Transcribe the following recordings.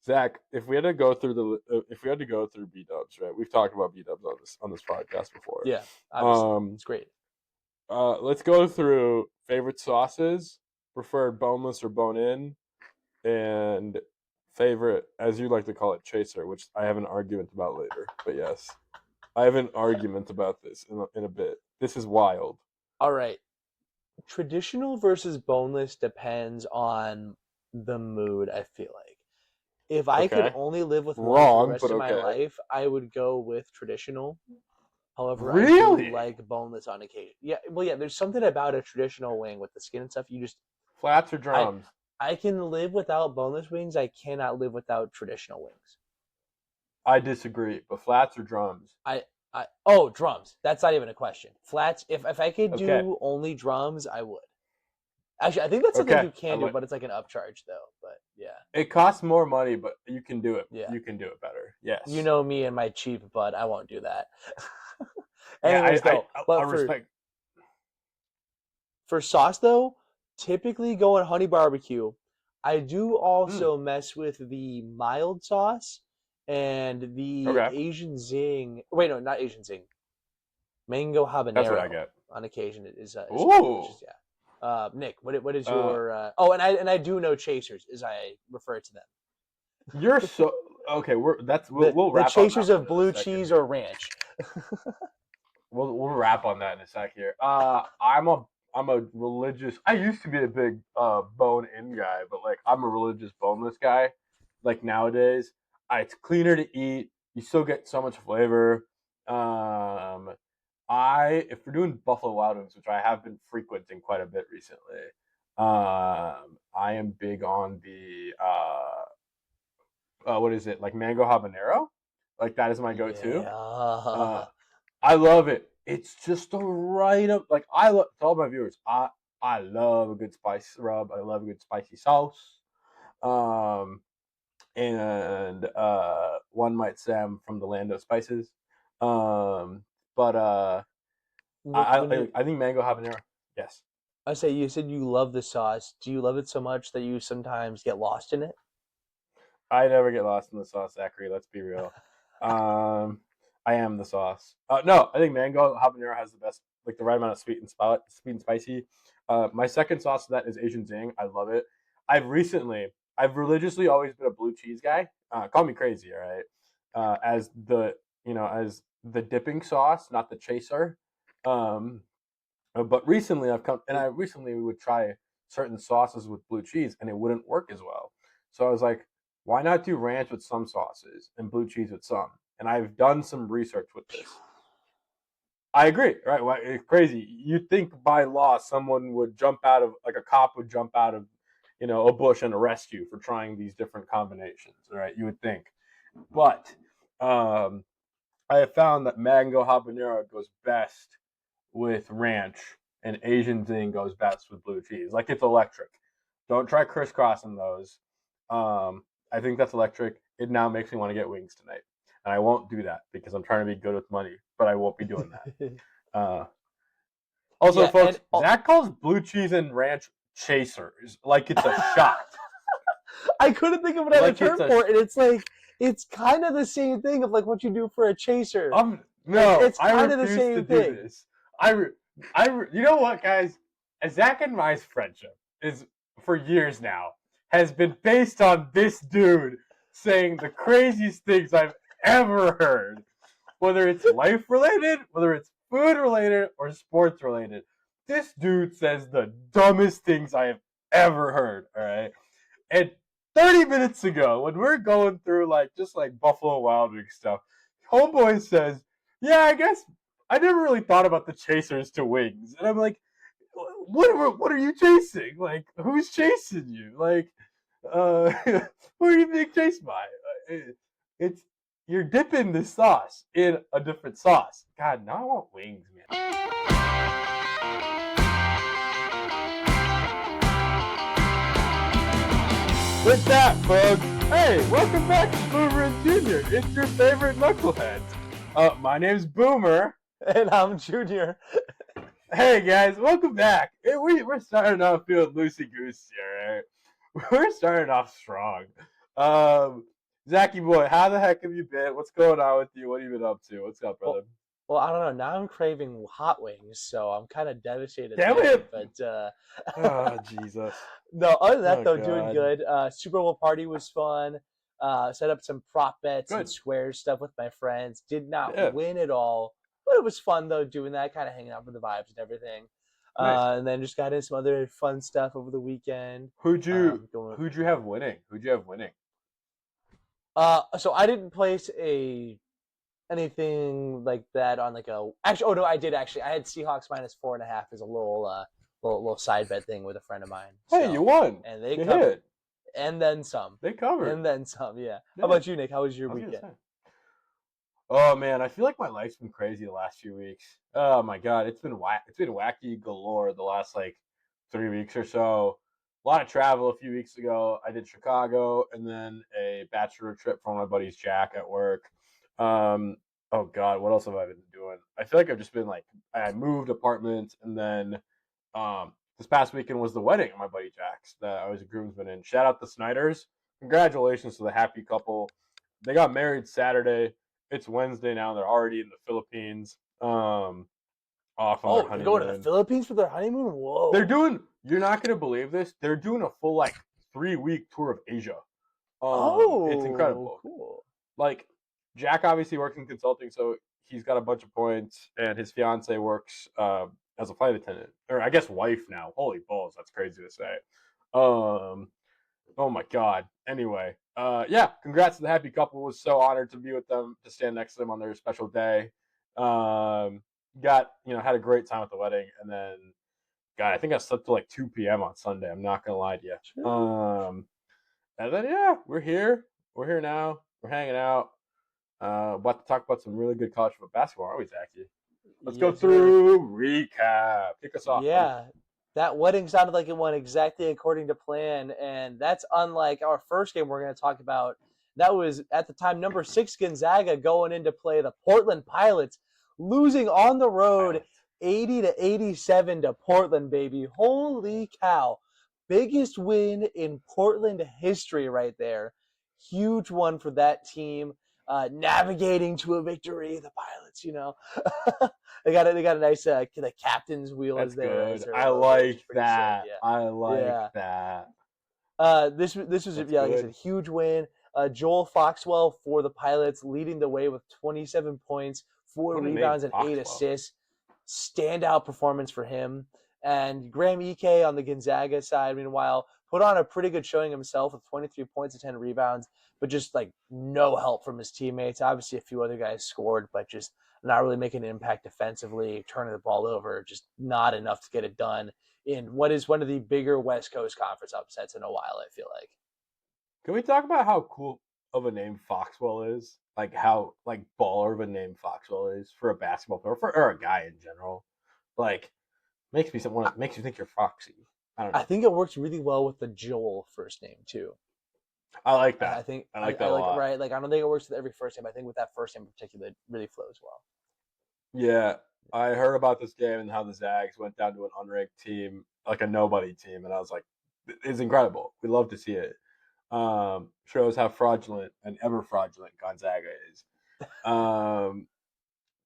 Zach, if we had to go through B-dubs, right? We've talked about B-dubs on this podcast before. Yeah, obviously. Um, It's great. let's go through favorite sauces, preferred boneless or bone-in, and favorite, as you like to call it, chaser, which I have an argument about later. But yes, I have an argument about this in a bit. This is wild. All right. Traditional versus boneless depends on the mood, I feel like. If I could Okay. only live with one for the Wrong, rest but of my okay. life, I would go with traditional. However, I Really? do like boneless on occasion. Yeah, well, yeah, there's something about a traditional wing with the skin and stuff. Flats or drums? I can live without boneless wings. I cannot live without traditional wings. I disagree, but flats or drums? Drums. That's not even a question. Flats. If I could Okay. do only drums, I would. Actually, I think that's something you can do, but it's like an upcharge though. But yeah, it costs more money, but you can do it. Yeah. You can do it better. Yes. you know me and my cheap butt. I won't do that. Yeah, Anyways, I respect. For sauce though, typically going honey barbecue. I do also mess with the mild sauce and the Okay. Asian zing. Wait, no, not Asian zing. Mango habanero. That's what I get. On occasion, it is. Ooh. Yeah. Nick, what is your? Oh, and I do know chasers, as I refer to them. You're so okay. We'll wrap the chasers on that of blue cheese or ranch. We'll wrap on that in a sec here. I'm a religious. I used to be a big bone-in guy, but like I'm a religious boneless guy. Like nowadays, it's cleaner to eat. You still get so much flavor. If we're doing Buffalo Wild Wings, which I have been frequenting quite a bit recently, I am big on the what is it, like mango habanero? Like that is my go-to. Yeah. I love it. It's just the right up. Like to all my viewers, I love a good spice rub. I love a good spicy sauce. And one might say I'm from the land of spices. But I think mango habanero. Yes. I say you said you love the sauce. Do you love it so much that you sometimes get lost in it? I never get lost in the sauce, Zachary. Let's be real. I am the sauce. No, I think mango habanero has the best, like the right amount of sweet and spicy. My second sauce to that is Asian zing. I love it. I've religiously always been a blue cheese guy. Call me crazy, all right? As the dipping sauce, not the chaser. But recently I recently would try certain sauces with blue cheese, and it wouldn't work as well. So I was like, why not do ranch with some sauces and blue cheese with some? And I've done some research with this. I agree, right? Well, it's crazy. You'd think by law someone would jump out of, like a cop would jump out of, a bush and arrest you for trying these different combinations, right? You would think. But I have found that mango habanero goes best with ranch, and Asian zing goes best with blue cheese. Like, it's electric. Don't try crisscrossing those. I think that's electric. It now makes me want to get wings tonight. And I won't do that because I'm trying to be good with money, but I won't be doing that. Also, folks, Zach calls blue cheese and ranch chasers like it's a shot. I couldn't think of another term for it, and it's like, it's kind of the same thing of like what you do for a chaser. No, it's kind of the same thing. This. You know what, guys? Zach and my friendship is, for years now, has been based on this dude saying the craziest things I've ever heard. Whether it's life related, whether it's food related, or sports related. This dude says the dumbest things I have ever heard, all right? And 30 minutes ago, when we're going through just Buffalo Wild Wings stuff, homeboy says, yeah, I guess I never really thought about the chasers to wings. And I'm like, what are you chasing? Like, who's chasing you? Like, who are you being chased by? You're dipping the sauce in a different sauce. God, now I want wings, man. With that, folks, hey, welcome back to Boomer and Junior. It's your favorite knuckleheads. My name's Boomer. And I'm Junior. Hey, guys, welcome back. We're starting off feeling loosey-goosey, all right? We're starting off strong. Zachy boy, how the heck have you been? What's going on with you? What have you been up to? What's up, Well, brother? well, I don't know. Now I'm craving hot wings, so I'm kind of devastated Damn there. it! But Oh, Jesus. no, other than that Oh, though, doing God. good. Super Bowl party was fun. Set up some prop bets and Good. squares stuff with my friends. Did not Yeah. win at all, but it was fun though doing that, kind of hanging out for the vibes and everything. Nice. And then just got into some other fun stuff over the weekend. Who'd you Going. who'd you have winning? Who'd you have winning? So I didn't place a anything like that on like a actually. Oh no, I did actually. I had Seahawks -4.5 as a little side bet thing with a friend of mine. Hey, you So won. and they You covered, hit. and then some, They covered. and then some. Yeah. How Yeah. about you, Nick? How was your I was gonna weekend? say. Oh man, I feel like my life's been crazy the last few weeks. Oh my god, it's been wacky galore the last like 3 weeks or so. A lot of travel a few weeks ago. I did Chicago and then a bachelor trip for my buddy's Jack at work. Um, oh god, what else have I been doing? I feel like I've just been like I moved apartments and then this past weekend was the wedding of my buddy Jack's that I was a groomsman in. Shout out the Snyders. Congratulations to the happy couple. They got married Saturday. It's Wednesday now. They're already in the Philippines, off on their Oh, they're going to the honeymoon. Philippines for their honeymoon. They're Whoa. doing. You're not gonna believe this. They're doing a full like 3 week tour of Asia. It's Oh, incredible. cool. Like Jack obviously works in consulting, so he's got a bunch of points, and his fiance works as a flight attendant, or I guess wife now. Holy balls, that's crazy to say. Um, Oh my god. Anyway, yeah, congrats to the happy couple. Was so honored to be with them, to stand next to them on their special day. Got had a great time at the wedding, and then God, I think I slept till like 2 p.m. on Sunday. I'm not gonna lie to you. Sure. And then yeah, we're here. We're here now. We're hanging out. About to talk about some really good college football basketball, aren't we, Zachy? Let's go Yes, sir. through recap. Kick us off, buddy. Yeah, that wedding sounded like it went exactly according to plan, and that's unlike our first game we're going to talk about. That was at the time number 6 Gonzaga going in to play the Portland Pilots, losing on the road Pilot. 80-87 to Portland, baby. Holy cow! Biggest win in Portland history right there. Huge one for that team. Navigating to a victory, the Pilots. They got a nice the captain's wheel is That's there as good. their I logo, which is like pretty sick. that. I like Yeah. that. This was That's yeah, like I said, good. huge win. Joel Foxwell for the Pilots leading the way with 27 points, four What a name, rebounds, and 8 Foxwell. assists. Standout performance for him. And Graham Ike on the Gonzaga side, meanwhile, put on a pretty good showing himself with 23 points and 10 rebounds, but just like no help from his teammates. Obviously, a few other guys scored, but just not really making an impact defensively, turning the ball over, just not enough to get it done in what is one of the bigger West Coast Conference upsets in a while, I feel like. Can we talk about how cool of a name Foxwell is? Like how baller of a name Foxwell is for a basketball player or a guy in general. Like makes you think you're Foxy. I don't I know. think it works really well with the Joel first name too. I like I that. think I I, like that I a like it lot. right. Like I don't think it works with every first name. I think with that first name in particular, it really flows well. Yeah, I heard about this game and how the Zags went down to an unranked team, like a nobody team, and I was like, it's incredible. We love to see it. Shows how fraudulent and ever fraudulent Gonzaga is. Um,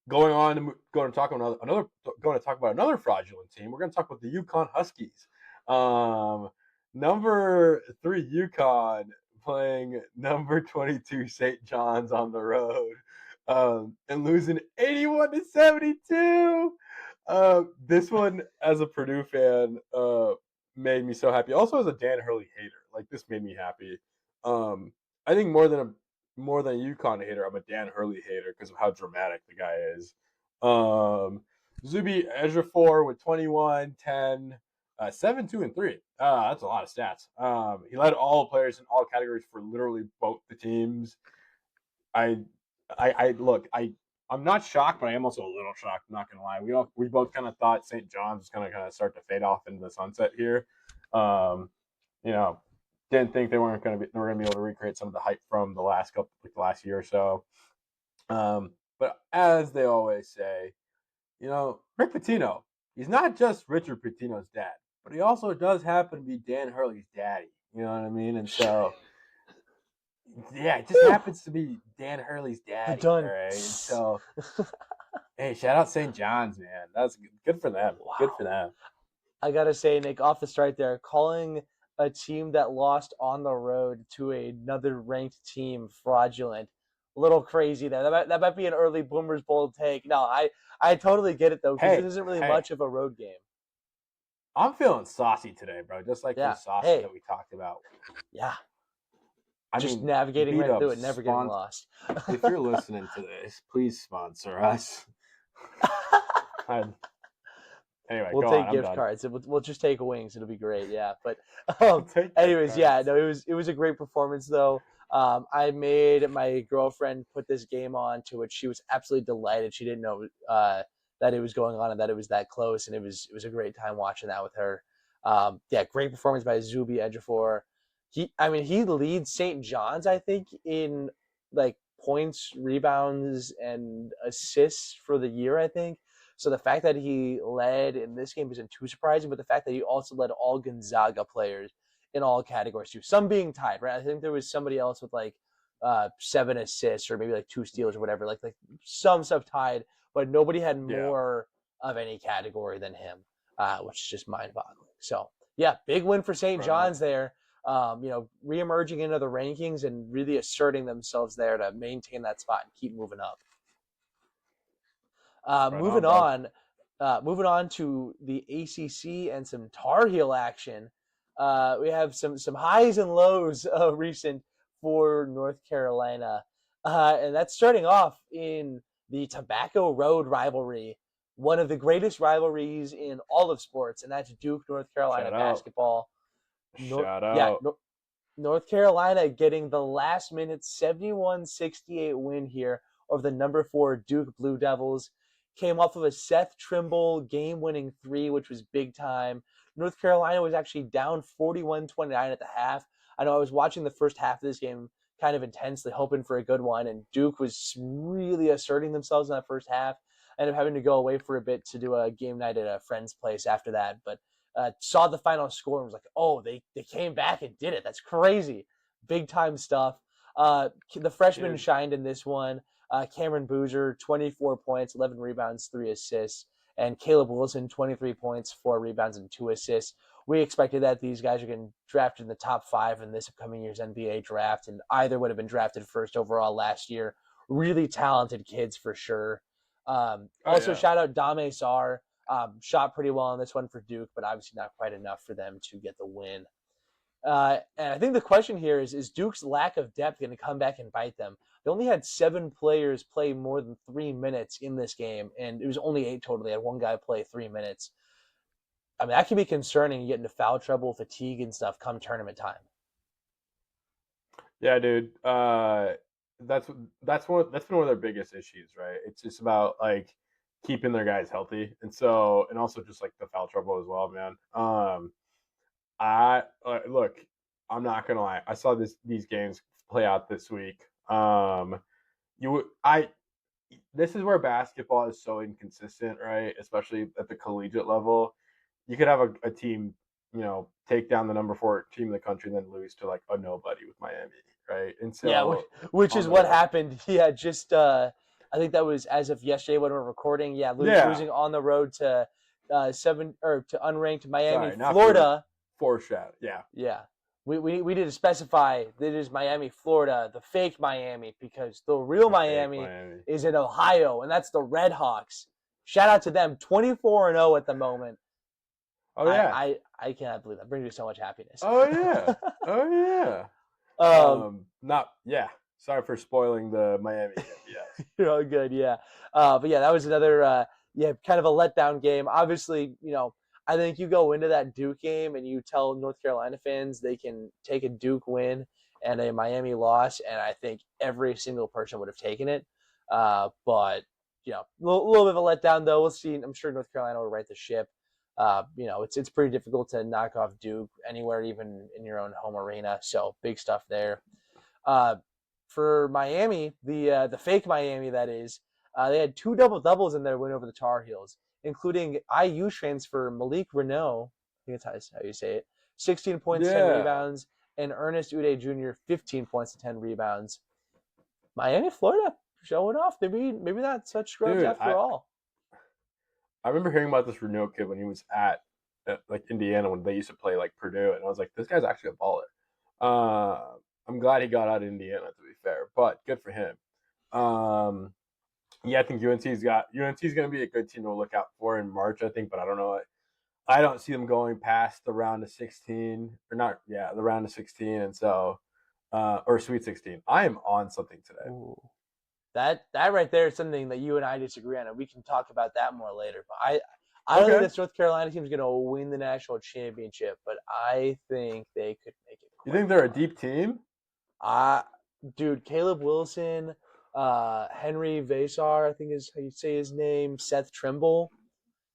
going to talk about another fraudulent team. We're going to talk about the Yukon Huskies. Um, number 3 Yukon playing number 22 St. John's on the road, and losing 81-72. This one, as a Purdue fan, made me so happy. Also, as a Dan Hurley hater, like this made me happy. I think more than a UConn hater, I'm a Dan Hurley hater because of how dramatic the guy is. Zuby Ejiofor with 21, 10, 7, 2, and 3. That's a lot of stats. He led all players in all categories for literally both the teams. I, I'm not shocked, but I am also a little shocked. I'm not gonna lie. We both kind of thought St. John's was gonna kind of start to fade off into the sunset here. Um, you know, didn't think they were gonna be able to recreate some of the hype from the last year or so. But as they always say, Rick Pitino, he's not just Richard Pitino's dad, but he also does happen to be Dan Hurley's daddy. You know what I mean? And so Yeah, it just happens to be Dan Hurley's The daddy. All done. right, and so hey, shout out St. John's, man. That's good for them. Good for Wow. them. I gotta say, Nick, off the start there, calling a team that lost on the road to another ranked team fraudulent. A little crazy there. That might be an early Boomers Bowl take. No, I totally get it though, because this Hey, isn't really hey, much of a road game. I'm feeling saucy today, bro. Just like Yeah. those sauces Hey, that we talked about. yeah. I Just mean, navigating beat right up through it, never getting sponsor. lost. If you're listening to this, please sponsor us. I, anyway, We'll go on. take I'm gift done. cards. We'll just take wings. It'll be great. Yeah. But I'll take gift anyways, yeah. cards. No, it was a great performance though. I made my girlfriend put this game on, to which she was absolutely delighted. She didn't know that it was going on and that it was that close, and it was a great time watching that with her. Yeah, great performance by Zuby Ejiofor. He leads St. John's, I think, in like points, rebounds, and assists for the year, I think. So the fact that he led in this game isn't too surprising, but the fact that he also led all Gonzaga players in all categories too. Some being tied, right? I think there was somebody else with like 7 assists or maybe like 2 steals or whatever, like some stuff tied, but nobody had Yeah, more of any category than him, which is just mind-boggling. So yeah, big win for St. right on. John's there. Reemerging into the rankings and really asserting themselves there to maintain that spot and keep moving up. Uh, Right on, moving bro. on, moving on to the ACC and some Tar Heel action. We have some highs and lows recent for North Carolina, and that's starting off in the Tobacco Road rivalry, one of the greatest rivalries in all of sports, and that's Duke North Carolina Shout out. basketball. Shout out. North Carolina getting the last minute 71-68 win here over the number 4 Duke Blue Devils. Came off of a Seth Trimble game-winning three, which was big time. North Carolina was actually down 41-29 at the half. I know I was watching the first half of this game kind of intensely, hoping for a good one, and Duke was really asserting themselves in that first half. I ended up having to go away for a bit to do a game night at a friend's place after that, but saw the final score and was like, oh, they came back and did it. That's crazy. Big time stuff. The freshman Dude. shined in this one. Cameron Boozer, 24 points, 11 rebounds, 3 assists. And Caleb Wilson, 23 points, 4 rebounds, and 2 assists. We expected that these guys are getting drafted in the top 5 in this upcoming year's NBA draft, and either would have been drafted first overall last year. Really talented kids for sure. Oh Also, yeah. shout out Dame Sarr. Shot pretty well on this one for Duke, but obviously not quite enough for them to get the win. And I think the question here is Duke's lack of depth going to come back and bite them? They only had 7 players play more than 3 minutes in this game, and it was only 8 total. They had one guy play 3 minutes. I mean, that can be concerning. You get into foul trouble, fatigue, and stuff come tournament time. Yeah, dude. That's that's been one of their biggest issues, right? It's just about like keeping their guys healthy, and also just like the foul trouble as well, man. I look, I'm not gonna lie. I saw these games play out this week. You I This is where basketball is so inconsistent, right? Especially at the collegiate level. You could have a team, take down the number 4 team in the country and then lose to like a nobody with Miami, right? And Yeah, so which on is the what road. happened. Yeah, just I think that was as of yesterday when we're recording. Yeah, Yeah. losing on the road to to unranked Miami, Sorry, not for Florida. foreshadow. Yeah. Yeah. We need to specify that it is Miami, Florida, the fake Miami, because the real The fake Miami Miami. is in Ohio, and that's the Red Hawks. Shout out to them, 24-0 at the moment. Oh I, yeah. I cannot believe that. Brings me so much happiness. Oh yeah. Oh yeah. um, Not yeah. Sorry for spoiling the Miami game. Yes. You're all good, yeah. But yeah, that was another kind of a letdown game. Obviously, I think you go into that Duke game and you tell North Carolina fans they can take a Duke win and a Miami loss, and I think every single person would have taken it. But little bit of a letdown though. We'll see. I'm sure North Carolina will right the ship. It's pretty difficult to knock off Duke anywhere, even in your own home arena. So big stuff there. Uh, for Miami, the fake Miami that is, they had 2 double doubles in their win over the Tar Heels, including IU transfer Malik Renault. I think that's how you say it. 16 points, 10 Yeah. rebounds, and Ernest Uday Jr. 15 points and 10 rebounds. Miami, Florida, showing off. Maybe not such scrubs Dude, after all. I remember hearing about this Renault kid when he was at like Indiana when they used to play like Purdue, and I was like, this guy's actually a baller. I'm glad he got out of Indiana, to be fair, but good for him. Um, yeah, I think UNC's going to be a good team to look out for in March, I think, but I don't know. I don't see them going past the round of 16 or not. Yeah, the round of 16, and so or Sweet 16. I am on something today. Ooh. That right there is something that you and I disagree on, and we can talk about that more later. But I don't think Okay, this North Carolina team is going to win the national championship, but I think they could make it you quite think they're a far. deep team? Dude, Caleb Wilson, Henry Vasar, I think is how you say his name, Seth Trimble.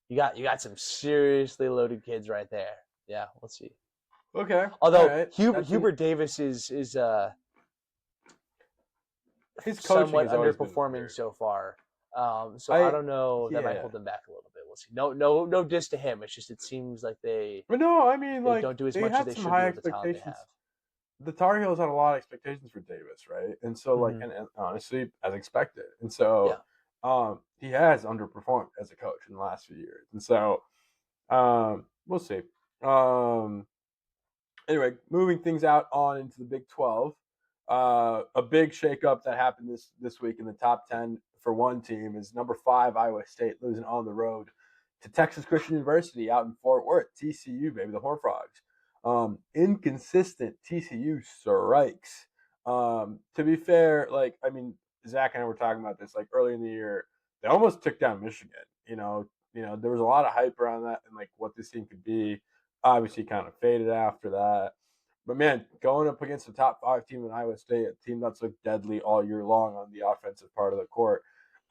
You got some seriously loaded kids right there. Yeah, we'll see. Okay, all Although right. Hubert Davis is His coaching somewhat has always been underperforming weird. so far. So I I don't know. That might Yeah, hold them back a little bit. We'll see. No diss to him. It's just it seems like but no, I mean they like don't do as they much as had they some should be high with the talent they expectations. have. The Tar Heels had a lot of expectations for Davis, right? And so like, Mm-hmm. and honestly, as expected. And Yeah. so, he has underperformed as a coach in the last few years. And so, we'll see. Um, anyway, moving things out on into the Big 12. A big shakeup that happened this week in the top 10 for one team is number 5 Iowa State losing on the road to Texas Christian University out in Fort Worth. TCU, baby, the Horned Frogs. Inconsistent TCU strikes. To be fair, like I mean, Zach and I were talking about this like early in the year. They almost took down Michigan. There was a lot of hype around that and like what this team could be. Obviously, kind of faded after that. But man, going up against the top 5 team in Iowa State, a team that's looked deadly all year long on the offensive part of the court.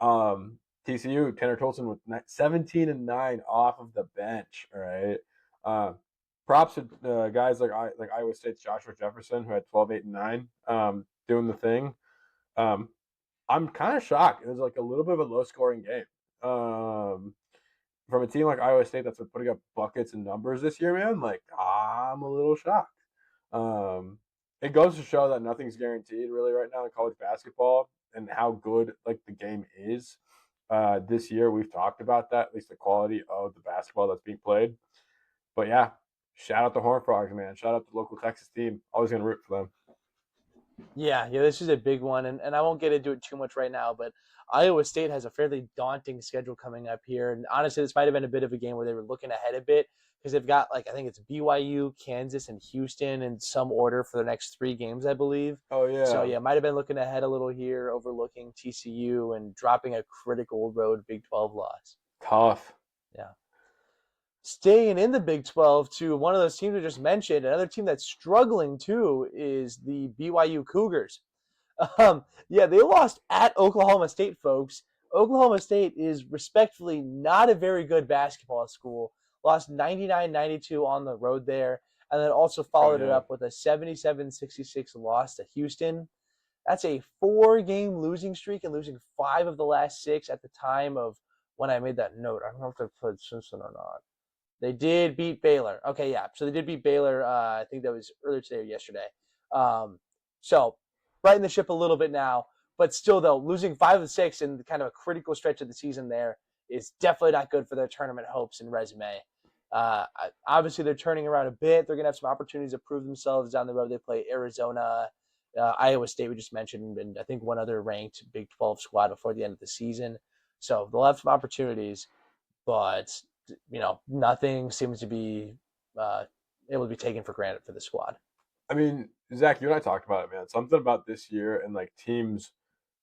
TCU, Tanner Tolson with 17-9 off of the bench. All right. Props to guys like Iowa State's Joshua Jefferson, who had 12, 8, and 9, doing the thing. Um, I'm kind of shocked. It was like a little bit of a low scoring game. From a team like Iowa State that's been putting up buckets and numbers this year, man, like I'm a little shocked. Um, it goes to show that nothing's guaranteed really right now in college basketball and how good like the game is. This year we've talked about that, at least the quality of the basketball that's being played. But yeah, shout out the Horned Frogs, man. Shout out the local Texas team. Always gonna root for them. Yeah, this is a big one, and I won't get into it too much right now, but Iowa State has a fairly daunting schedule coming up here. And honestly, this might have been a bit of a game where they were looking ahead a bit because they've got, like, I think it's BYU, Kansas, and Houston in some order for the next 3 games, I believe. Oh So, yeah, yeah, might have been looking ahead a little here, overlooking TCU and dropping a critical road Big 12 loss. tough. Yeah. Staying in the Big 12 to one of those teams we just mentioned, another team that's struggling too is the BYU Cougars. Yeah, they lost at Oklahoma State, folks. Oklahoma State is respectfully not a very good basketball school. Lost 99-92 on the road there, and then also Oh followed it yeah, up with a 77-66 loss to Houston. That's a 4-game losing streak and losing 5 of the last 6 at the time of when I made that note. I don't know if they played Simpson or not. They did beat Baylor. Okay, yeah. So they did beat Baylor. I think that was earlier today or yesterday. So righting the ship a little bit now, but still though, losing 5 of 6 in kind of a critical stretch of the season there is definitely not good for their tournament hopes and resume. Obviously, they're turning around a bit. They're going to have some opportunities to prove themselves down the road. They play Arizona, Iowa State, we just mentioned, and I think one other ranked Big 12 squad before the end of the season. So they'll have some opportunities, but nothing seems to be able to be taken for granted for the squad. I mean, Zach, you and I talked about it, man. Something about this year and like teams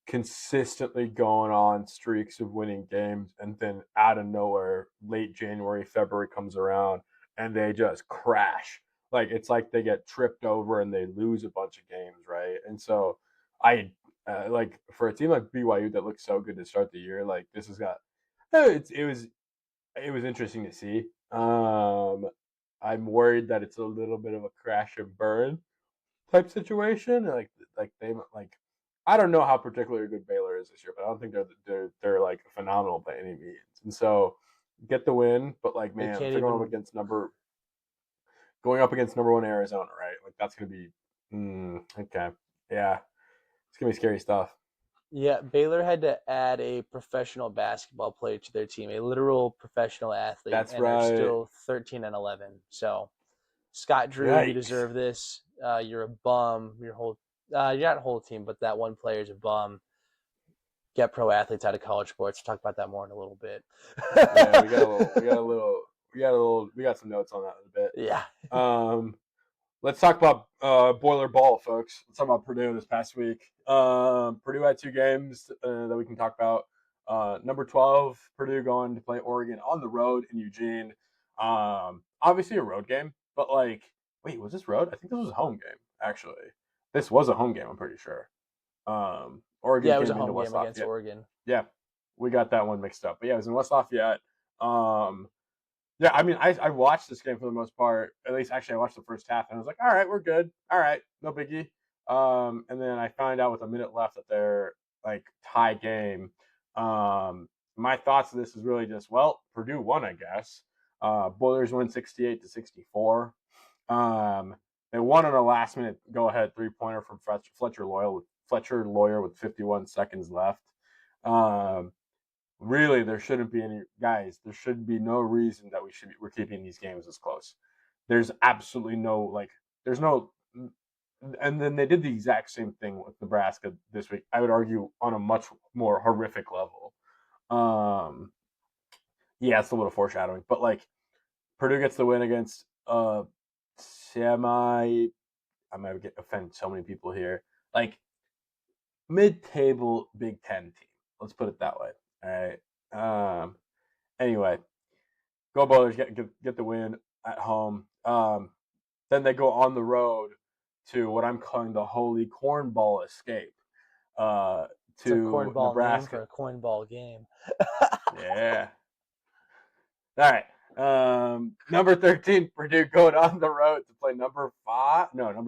consistently going on streaks of winning games, and then out of nowhere, late January, February comes around, and they just crash. Like it's like they get tripped over and they lose a bunch of games, right? And so I like for a team like BYU that looks so good to start the year, like this has got it was interesting to see. I'm worried that it's a little bit of a crash and burn type situation. Like they like I don't know how particularly good Baylor is this year, but I don't think they're like phenomenal by any means. And so get the win, but like They man, if can't they're going up even against number going up against number 1 Arizona, right? Like that's gonna be okay. Yeah, it's gonna be scary stuff. Yeah, Baylor had to add a professional basketball player to their team, a literal professional athlete, That's and they're right. still 13-11. So, Scott Drew, you Yikes. deserve this. You're a bum. You're not whole team, but that one player is a bum. Get pro athletes out of college sports. We'll talk about that more in a little bit. Yeah, we got some notes on that in a bit. Yeah. Let's talk about Boiler Ball, folks. Let's talk about Purdue this past week. Purdue had 2 games that we can talk about. Number 12, Purdue going to play Oregon on the road in Eugene. Obviously a road game, but like, wait, was this road? I think this was a home game, actually. This was a home game, I'm pretty sure. Oregon Yeah, it was a came into home West game against Lafayette. Oregon. Yeah, we got that one mixed up. But yeah, it was in West Lafayette. Um, yeah, I mean, I watched this game for the most part. At least, actually, I watched the first half, and I was like, all right, we're good. All right, no biggie. And then I find out with a minute left that they're like tie game. My thoughts of this is really just, well, Purdue won, I guess. Boilers win 68-64. They won on a last minute go ahead 3-pointer from Fletcher Lawyer with 51 seconds left. Really, there shouldn't be any guys. There should be no reason that we're keeping these games this close. There's absolutely no like. There's no. And then they did the exact same thing with Nebraska this week. I would argue on a much more horrific level. Um, yeah, it's a little foreshadowing, but like Purdue gets the win against semi. I might offend so many people here. Like mid-table Big Ten team. Let's put it that way. All right. Anyway, go Boilers get the win at home. Then they go on the road to what I'm calling the Holy Cornball Escape It's a to cornball name Nebraska. for a cornball game. Yeah. All right. Number 13, Purdue going on the road to play number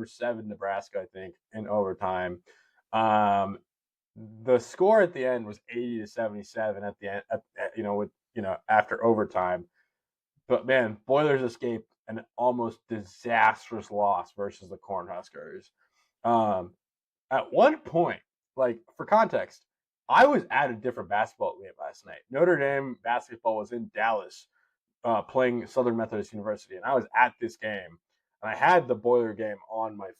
7, Nebraska, I think, in overtime. The score at the end was 80-77 at the end, after overtime. But man, Boilers escaped an almost disastrous loss versus the Cornhuskers. At one point, like for context, I was at a different basketball game last night. Notre Dame basketball was in Dallas playing Southern Methodist University, and I was at this game, and I had the Boiler game on my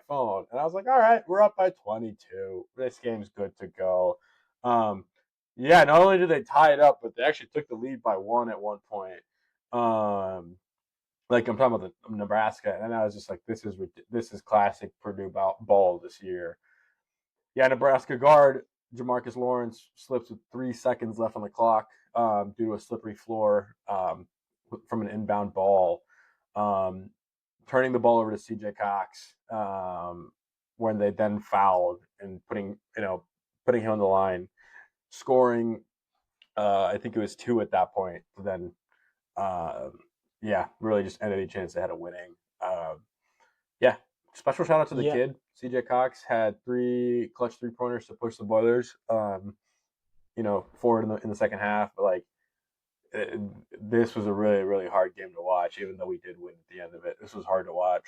phone, and I was like, all right, we're up by 22. This game's good to go. Yeah, not only did they tie it up, but they actually took the lead by 1 at one point. Like I'm talking about the Nebraska, and I was just like, this is classic Purdue ball this year. Yeah, Nebraska guard Jamarcus Lawrence slips with 3 seconds left on the clock due to a slippery floor from an inbound ball, turning the ball over to CJ Cox when they then fouled and putting him on the line, scoring. I think it was 2 at that point. Then, really just ended any chance they had of winning. Yeah, special shout out to the Yeah, kid. CJ Cox had 3 clutch 3-pointers to push the Boilers, forward in the second half. But like, this was a really, really hard game to watch, even though we did win at the end of it. This was hard to watch.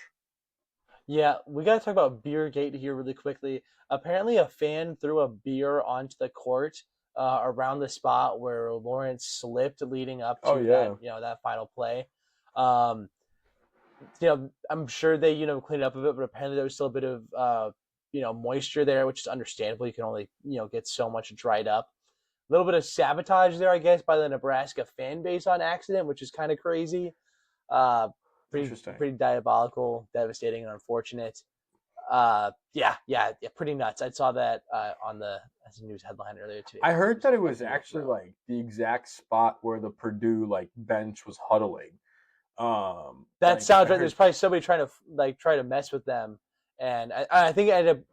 yeah. We got to talk about beer gate here really quickly. Apparently, a fan threw a beer onto the court around the spot where Lawrence slipped, leading up Oh to that yeah, that final play. Um, I'm sure they cleaned up a bit, but apparently there was still a bit of moisture there, which is understandable. You can only get so much dried up. A little bit of sabotage there, I guess, by the Nebraska fan base on accident, which is kind of crazy. Uh, interesting. pretty diabolical, devastating, and unfortunate. Yeah, pretty nuts. I saw that on the as a news headline earlier today. I heard that it was Fucking nuts, actually bro. like the exact spot where the Purdue like bench was huddling. That Like I sounds right. heard. There's probably somebody try to mess with them, and I think it ended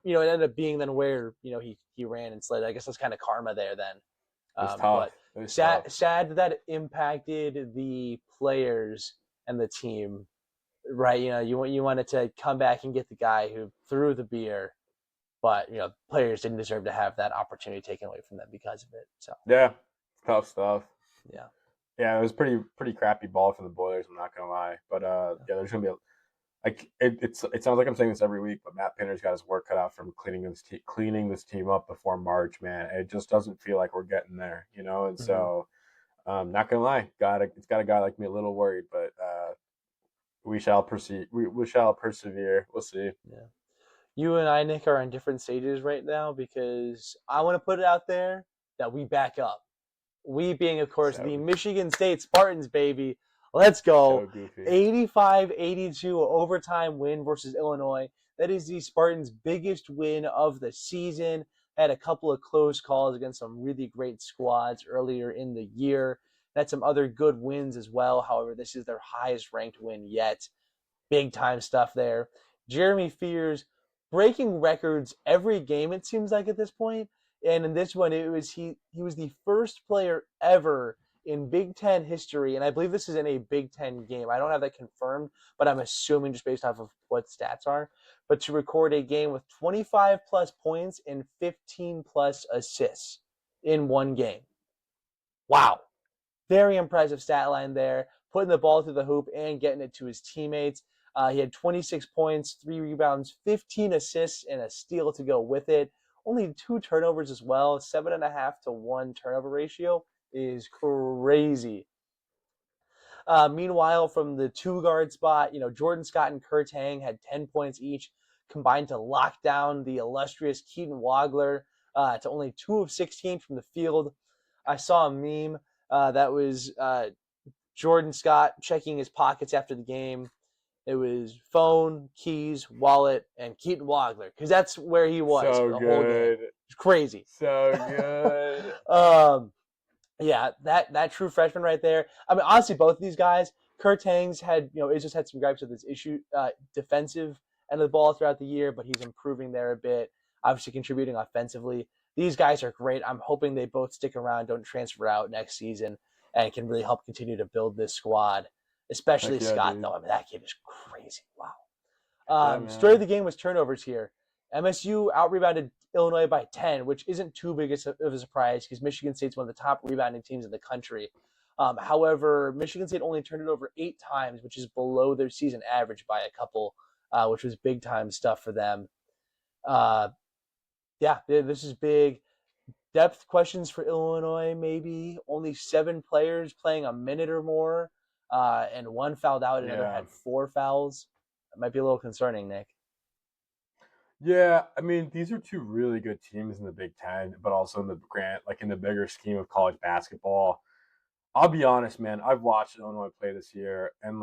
up being then where he ran and slid. I guess that's kind of karma there then. It was tough. But It was tough. sad that it impacted the players and the team. Right, you wanted to come back and get the guy who threw the beer, but players didn't deserve to have that opportunity taken away from them because of it. So Yeah, tough stuff. yeah, Yeah, it was pretty crappy ball for the Boilers. I'm not gonna lie, but yeah, there's gonna be it sounds like I'm saying this every week, but Matt Painter's got his work cut out from cleaning this team up before March, man. It just doesn't feel like we're getting there, you know. And Mm-hmm. so, not gonna lie, it's got a guy like me a little worried, but we shall proceed. We shall persevere. We'll see. Yeah. You and I, Nick, are on different stages right now because I want to put it out there that we back up. We being, of course, the So Michigan State Spartans, baby. Let's go. so goofy. 85-82 overtime win versus Illinois. That is the Spartans' biggest win of the season. Had a couple of close calls against some really great squads earlier in the year. Had some other good wins as well. However, this is their highest ranked win yet. Big time stuff there. Jeremy Fears breaking records every game, it seems like at this point. And in this one, he was the first player ever in Big Ten history, and I believe this is in a Big Ten game. I don't have that confirmed, but I'm assuming just based off of what stats are. But to record a game with 25 plus points and 15 plus assists in one game. Wow. Very impressive stat line there, putting the ball through the hoop and getting it to his teammates. He had 26 points, 3 rebounds, 15 assists, and a steal to go with it. Only 2 turnovers as well. 7.5 to 1 turnover ratio is crazy. Meanwhile, from the 2 guard spot, Jordan Scott and Kurt Hang had 10 points each, combined to lock down the illustrious Keaton Wagler to only 2 of 16 from the field. I saw a meme that was Jordan Scott checking his pockets after the game. It was phone, keys, wallet, and Keaton Wagler because that's where he was So for the whole game. It's crazy. So good. Yeah, that true freshman right there. I mean, honestly, both of these guys, Kurt Tangs it just had some gripes with his defensive end of the ball throughout the year, but he's improving there a bit. Obviously, contributing offensively. These guys are great. I'm hoping they both stick around, don't transfer out next season, and can really help continue to build this squad. Especially Heck yeah, Scott, dude. though. I mean, that kid is crazy. Wow. Yeah, Story of man. the game was turnovers here. MSU out-rebounded Illinois by 10, which isn't too big of a surprise because Michigan State's one of the top rebounding teams in the country. However, Michigan State only turned it over 8 times, which is below their season average by a couple, which was big-time stuff for them. Yeah, this is big. Depth questions for Illinois, maybe. Only 7 players playing a minute or more, and 1 fouled out, another Yeah. had 4 fouls. That might be a little concerning, Nick. Yeah, I mean, these are 2 really good teams in the Big Ten, but also in the bigger scheme of college basketball. I'll be honest, man. I've watched Illinois play this year, and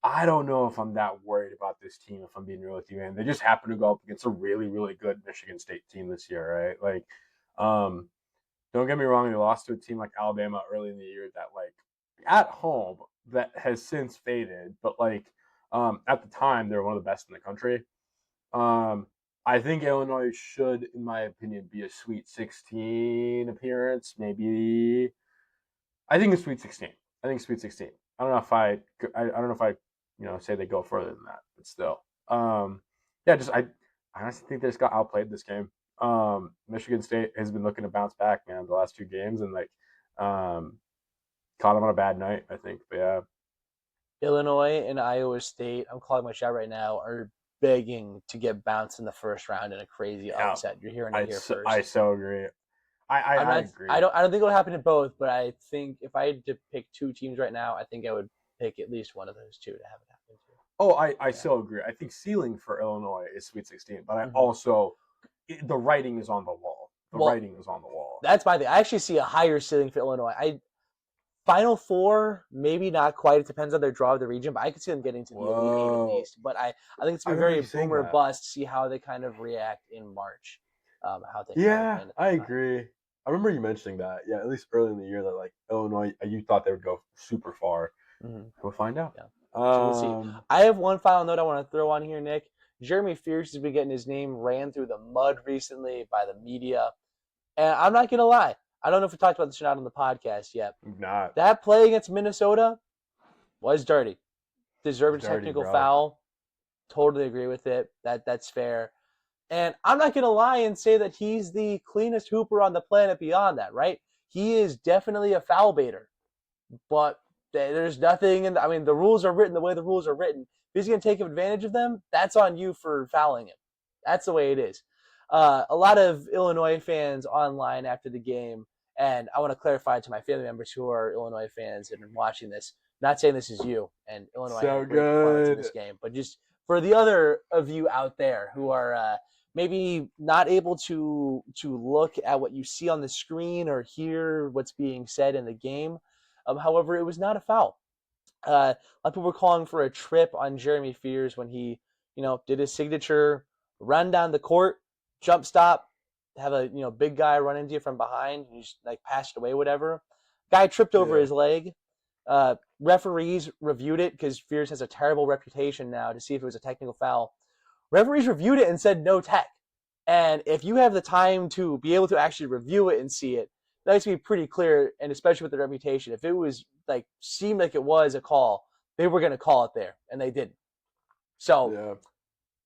I don't know if I'm that worried about this team. If I'm being real with you, man, they just happen to go up against a really, really good Michigan State team this year, right? Um, don't get me wrong. They lost to a team like Alabama early in the year that, at home, that has since faded, but at the time, they were one of the best in the country. I think Illinois should, in my opinion, be a Sweet 16 appearance. Maybe I think a Sweet 16. I think Sweet 16. I don't know if I don't know if I say they go further than that, but still, yeah. I honestly think they just got outplayed this game. Michigan State has been looking to bounce back, man, the last 2 games, and caught them on a bad night, I think. But yeah, Illinois and Iowa State, I'm calling my shot right now, are begging to get bounced in the first round in a crazy yeah, upset. You're hearing it here first. I so agree. I agree. I don't think it'll happen to both, but I think if I had to pick 2 teams right now, I think I would pick at least one of those 2 to have it happen to. Oh, I so agree. I think ceiling for Illinois is Sweet 16, but I also the writing is on the wall. Writing is on the wall. That's my thing. I actually see a higher ceiling for Illinois. Final 4, maybe not quite. It depends on their draw of the region, but I could see them getting to the Elite 8 at least. But I think it's going to be very boom or bust. See how they kind of react in March. I agree. I remember you mentioning that. Yeah, at least early in the year that Illinois, you thought they would go super far. Mm-hmm. We'll find out. Yeah. So we'll see. I have one final note I want to throw on here, Nick. Jeremy Fierce has been getting his name ran through the mud recently by the media. And I'm not going to lie. I don't know if we talked about this or not on the podcast yet. Not. That play against Minnesota was dirty. Deserved a technical foul. Totally agree with it. That's fair. And I'm not going to lie and say that he's the cleanest hooper on the planet beyond that, right? He is definitely a foul baiter. But there's nothing the rules are written the way the rules are written. he's going to take advantage of them, that's on you for fouling him. That's the way it is. A lot of Illinois fans online after the game, and I want to clarify to my family members who are Illinois fans and watching this, not saying this is you, and Illinois had So a great performance in good. this game, but just for the other of you out there who are maybe not able to look at what you see on the screen or hear what's being said in the game. However, it was not a foul. A lot of people were calling for a trip on Jeremy Fears when he, did his signature run down the court, jump stop, have a big guy run into you from behind, and you just like passed away, whatever. Guy tripped over his leg. Referees reviewed it because Fears has a terrible reputation now to see if it was a technical foul. Referees reviewed it and said no tech. And if you have the time to be able to actually review it and see it, that needs to be pretty clear, and especially with the reputation. If it was seemed like it was a call, they were going to call it there, and they didn't. So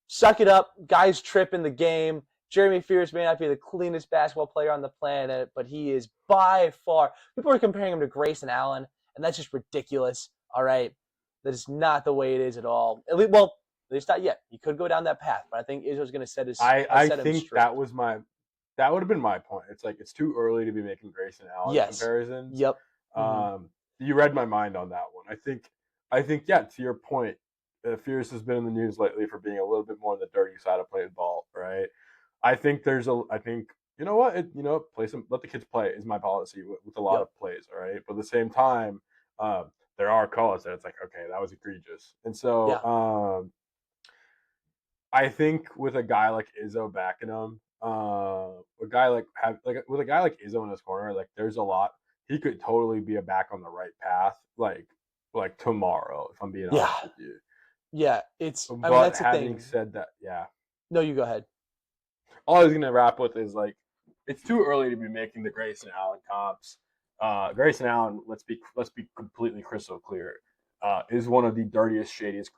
suck it up. Guys trip in the game. Jeremy Fears may not be the cleanest basketball player on the planet, but he is by far. People are comparing him to Grayson Allen, and that's just ridiculous. All right, that is not the way it is at all. At least not yet. He could go down that path, but I think Izzo's going to set his. I think that would have been my point. It's like it's too early to be making Grayson Allen comparisons. Yep. You read my mind on that one. I think yeah. To your point, Fierce has been in the news lately for being a little bit more on the dirty side of playing ball, right? I think you know what, let the kids play is my policy with a lot of plays, all right. But at the same time, there are calls that it's like, okay, that was egregious, and so I think with a guy like Izzo backing him, with a guy like Izzo in his corner, like there's a lot. He could totally be a back on the right path, like tomorrow. If I'm being honest with you. Yeah, it's. But that's having the thing. said that, No, you go ahead. All I was gonna wrap with is like, it's too early to be making the Grayson Allen comps. Grayson Allen, let's be completely crystal clear, is one of the dirtiest, shadiest,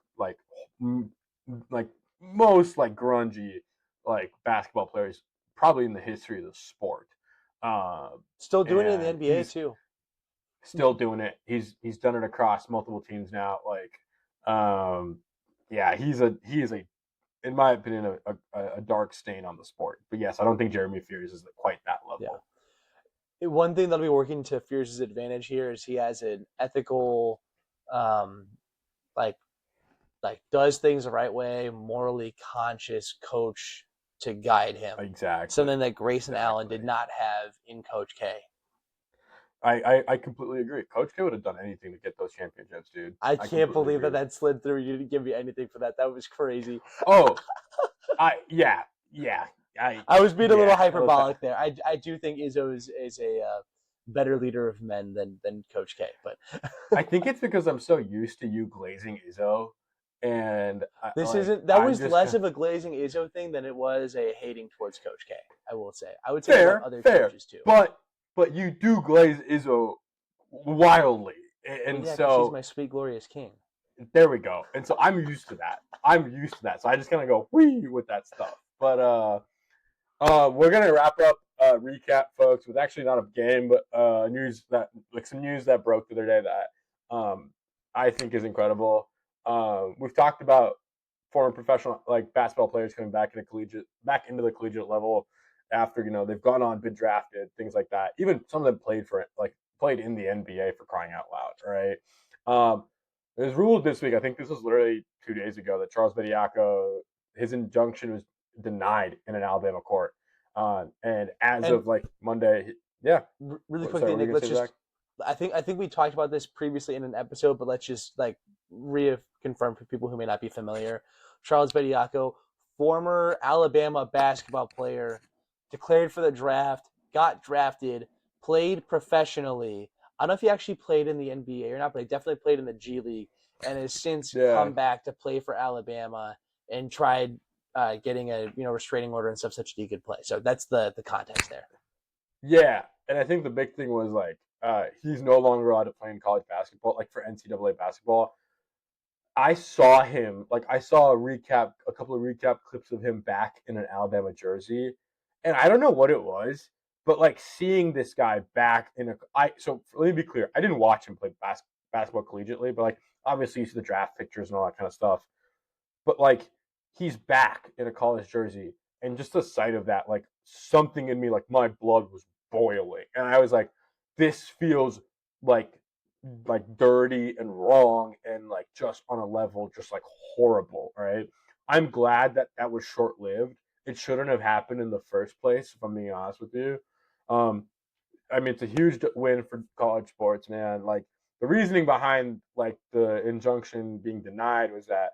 most grungy basketball players probably in the history of the sport. Still doing it in the NBA too. Still doing it. He's done it across multiple teams now. He is a, in my opinion, a dark stain on the sport. But yes, I don't think Jeremy Fears is quite that level. Yeah. One thing that'll be working to Fears' advantage here is he has an ethical, does things the right way, morally conscious coach to guide him. Exactly. Something that Grayson Allen did not have in Coach K. I completely agree. Coach K would have done anything to get those championships, dude. I can't believe that slid through. You didn't give me anything for that. That was crazy. Oh, I was being a little hyperbolic there. I do think Izzo is a better leader of men than Coach K. But I think it's because I'm so used to you glazing Izzo, and that was less of a glazing Izzo thing than it was a hating towards Coach K. I will say. I would say about other coaches too. But you do glaze Izzo wildly, and so she's my sweet glorious king. There we go. And so I'm used to that. So I just kind of go wee with that stuff. But we're gonna wrap up recap, folks, with actually not a game, but some news that broke the other day that I think is incredible. We've talked about former professional basketball players coming back into the collegiate level after they've gone on, been drafted, things like that. Even some of them played in the NBA, for crying out loud, right? It was ruled this week, I think this was literally 2 days ago, that Charles Bediako, his injunction was denied in an Alabama court. And of Monday, Really quickly, Nick, I think we talked about this previously in an episode, but let's just reconfirm for people who may not be familiar. Charles Bediako, former Alabama basketball player, declared for the draft, got drafted, played professionally. I don't know if he actually played in the NBA or not, but he definitely played in the G League and has since come back to play for Alabama and tried getting a restraining order and stuff such that he could play. So that's the context there. Yeah, and I think the big thing was he's no longer allowed to play in college basketball, for NCAA basketball. I saw him, I saw a couple of recap clips of him back in an Alabama jersey, and I don't know what it was, but seeing this guy back so let me be clear, I didn't watch him play basketball collegiately, but obviously you see the draft pictures and all that kind of stuff. but like he's back in a college jersey, and just the sight of that, like something in me, like my blood was boiling, and I was like, this feels like dirty and wrong and like just on a level just like horrible, right? I'm glad that that was short lived. It shouldn't have happened in the first place, if I'm being honest with you. Um, I mean, it's a huge win for college sports, man. Like the reasoning behind like the injunction being denied was that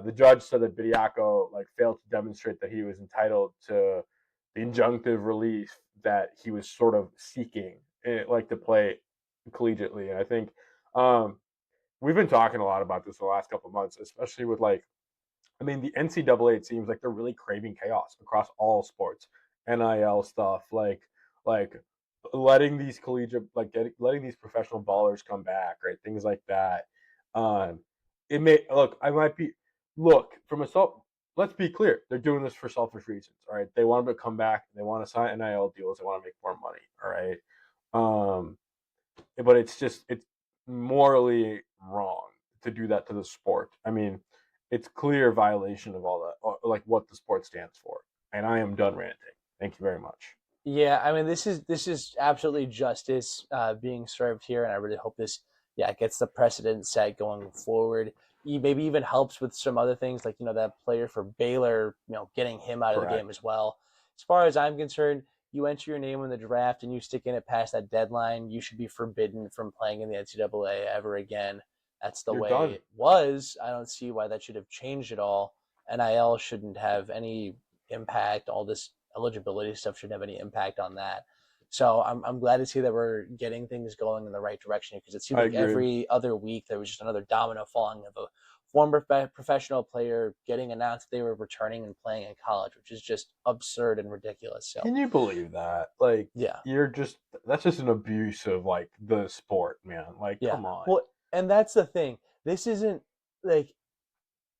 the judge said that Bidiaco like failed to demonstrate that he was entitled to the injunctive relief that he was sort of seeking, like to play collegiately. And I think um, we've been talking a lot about this the last couple of months, especially with like I mean, the NCAA, it seems like they're really craving chaos across all sports, NIL stuff, like letting these collegiate, letting these professional ballers come back, right? Things like that. Um, it may look, I might be look from a self. Let's be clear, they're doing this for selfish reasons, all right? They want them to come back, they want to sign NIL deals, they want to make more money, all right? Um, but it's morally wrong to do that to the sport. I mean, it's clear violation of all that, like what the sport stands for. And I am done ranting. Thank you very much. Yeah, I mean, this is absolutely justice being served here, and I really hope this, yeah, gets the precedent set going forward. Maybe even helps with some other things, like that player for Baylor, getting him out of the game Correct. as well. As far as I'm concerned, you enter your name in the draft and you stick in it past that deadline, you should be forbidden from playing in the NCAA ever again. That's the You're way done. it was. I don't see why that should have changed at all. NIL shouldn't have any impact. All this eligibility stuff shouldn't have any impact on that. So I'm glad to see that we're getting things going in the right direction, because it seemed I like agree. every other week there was just another domino falling of a former professional player getting announced that they were returning and playing in college, which is just absurd and ridiculous. So Can you believe that? Like, yeah, you're just, that's just an abuse of like the sport, man. Like, yeah. come on. Well, and that's the thing. This isn't like,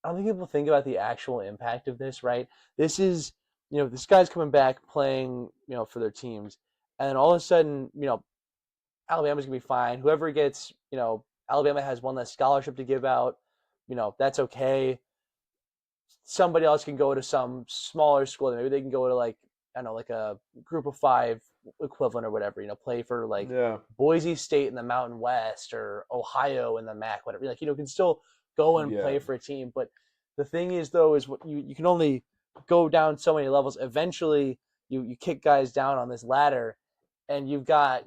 I don't think people think about the actual impact of this, right? This is, this guy's coming back playing, for their teams, and all of a sudden, Alabama's gonna be fine. Whoever gets, Alabama has one less scholarship to give out, that's okay. Somebody else can go to some smaller school. Maybe they can go to like, I don't know, like a group of five equivalent or whatever, play for like Yeah. Boise State in the Mountain West or Ohio in the MAC, whatever. Like, can still go and Yeah. play for a team. But the thing is though, is what you can only go down so many levels. Eventually you kick guys down on this ladder, and you've got,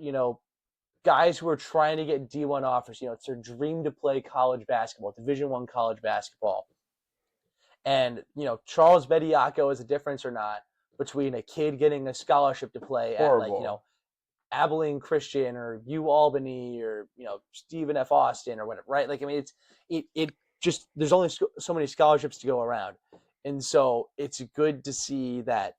guys who are trying to get D1 offers. It's their dream to play college basketball, Division I college basketball. And Charles Bediaco is a difference or not between a kid getting a scholarship to play at, like, Horrible. Abilene Christian or U Albany or Stephen F. Austin or whatever, right? Like, I mean, it just, there's only so many scholarships to go around, and so it's good to see that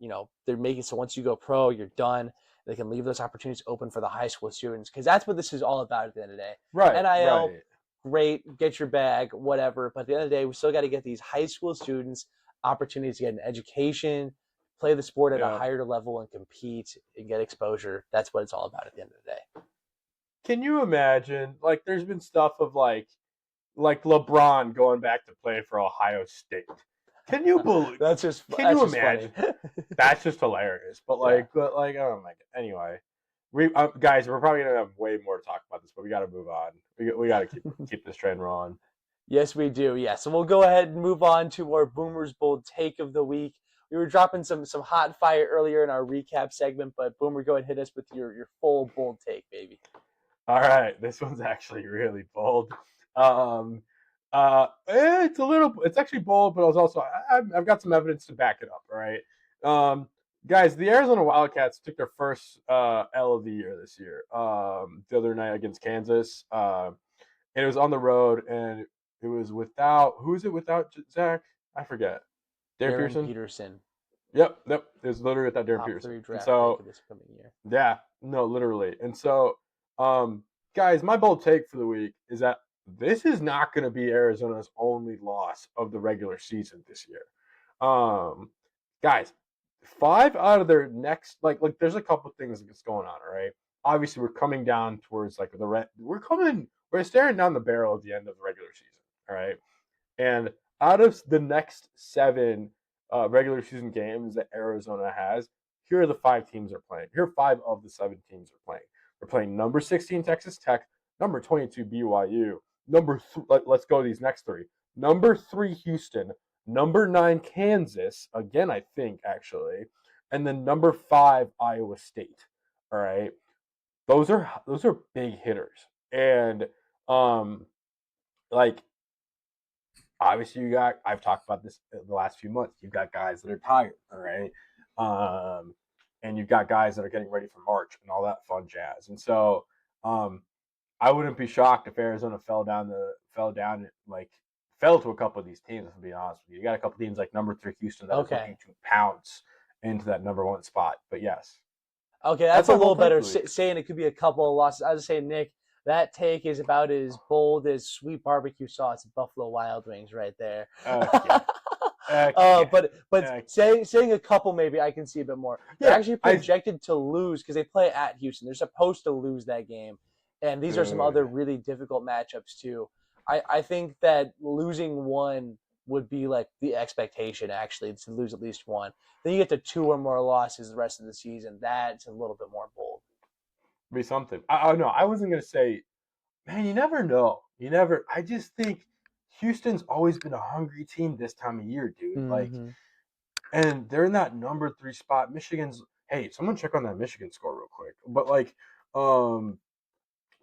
they're making so once you go pro, you're done. They can leave those opportunities open for the high school students, because that's what this is all about at the end of the day. Right. NIL, Right. great, get your bag, whatever. But at the end of the day, we still got to get these high school students opportunities to get an education, play the sport at a Yeah. higher level, and compete and get exposure. That's what it's all about at the end of the day. Can you imagine? Like, there's been stuff of like LeBron going back to play for Ohio State. Can you believe? that's just Can that's you just funny. imagine? That's just hilarious. Yeah. But like, oh my god. Anyway, we guys, we're probably gonna have way more to talk about this, but we got to move on. We got to keep this train rolling. Yes, we do. Yeah. So we'll go ahead and move on to our Boomer's Bold Take of the week. We were dropping some hot fire earlier in our recap segment, but Boomer, go ahead and hit us with your full bold take, baby. All right, this one's actually really bold. Um, it's actually bold, but I was also I've got some evidence to back it up. All right, guys, the Arizona Wildcats took their first L of the year this year. The other night against Kansas, and it was on the road, and it was without who is it without Zach? I forget. Darren Darren Peterson. Peterson, Yep. It was literally without Darren top Peterson, 3 and draft pick so of this coming year. yeah, no, literally. And so, guys, my bold take for the week is that this is not going to be Arizona's only loss of the regular season this year. Guys, 5 out of their next there's a couple things that's going on. All right, obviously we're coming down towards we're staring down the barrel at the end of the regular season. All right, and out of the next 7 regular season games that Arizona has, here are the 5 teams they're playing. Here are 5 of the 7 teams they're playing. They're playing number 16 Texas Tech, number 22 BYU, let's go to these next 3. Number 3 Houston, number 9 Kansas, again I think actually, and then number 5 Iowa State. All right. Those are big hitters. And like obviously I've talked about this the last few months. You've got guys that are tired, all right? And you've got guys that are getting ready for March and all that fun jazz. And so I wouldn't be shocked if Arizona fell to a couple of these teams, to be honest with you. You got a couple of teams like number 3 Houston that are looking to pounce into that number 1 spot. But yes. Okay, that's a little better saying it could be a couple of losses. I was saying, Nick, that take is about as bold as sweet barbecue sauce at Buffalo Wild Wings right there. Okay. But saying a couple, maybe I can see a bit more. They're actually projected to lose because they play at Houston. They're supposed to lose that game. And these are some other really difficult matchups, too. I think that losing one would be like the expectation, actually, to lose at least one. Then you get to 2 or more losses the rest of the season. That's a little bit more bold. Be something. No, I wasn't going to say, man, you never know. I just think Houston's always been a hungry team this time of year, dude. Mm-hmm. And they're in that number 3 spot. Hey, someone check on that Michigan score real quick. But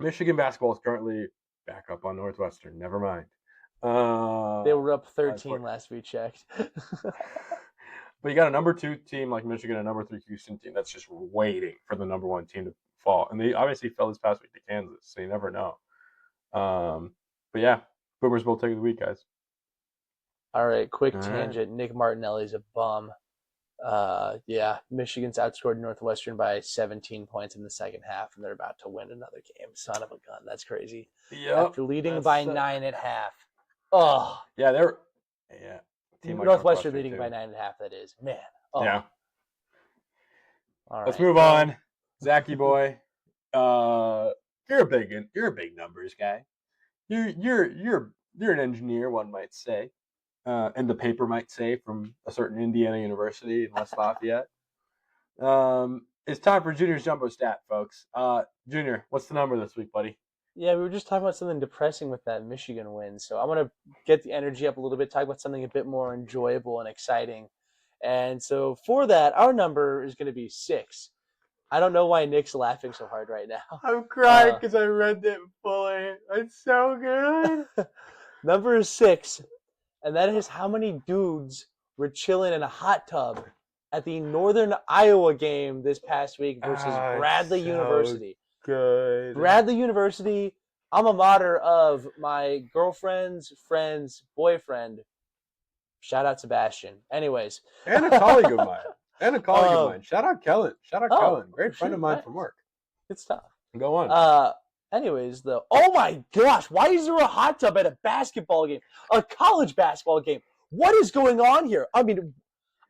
Michigan basketball is currently back up on Northwestern. Never mind. They were up 13 last we checked. But you got a number 2 team like Michigan, a number 3 Houston team that's just waiting for the number 1 team to fall. And they obviously fell this past week to Kansas, so you never know. But yeah, Boomer's Bowl take of the week, guys. All right, quick tangent. Nick Martinelli's a bum. Michigan's outscored Northwestern by 17 points in the second half, and they're about to win another game. Son of a gun. That's crazy. Yep. After leading by 9 at half. Oh. Yeah, Northwestern leading by 9 at half, that is. Man. Oh. Yeah. All right. Let's move on. Zachy boy. You're a big numbers guy. You're an engineer, one might say. And the paper might say, from a certain Indiana University in West Lafayette. It's time for Junior's Jumbo Stat, folks. Junior, what's the number this week, buddy? Yeah, we were just talking about something depressing with that Michigan win. So I want to get the energy up a little bit, talk about something a bit more enjoyable and exciting. And so for that, our number is going to be 6. I don't know why Nick's laughing so hard right now. I'm crying because I read it fully. It's so good. Number is 6. And that is how many dudes were chilling in a hot tub at the Northern Iowa game this past week versus Bradley University. Good. Bradley University, alma mater of my girlfriend's friend's boyfriend. Shout out Sebastian. Anyways. And a colleague of mine. Shout out Kellen. Kellen. Great friend of mine from work. Good stuff. Go on. Anyways, oh my gosh, why is there a hot tub at a basketball game? A college basketball game? What is going on here? I mean,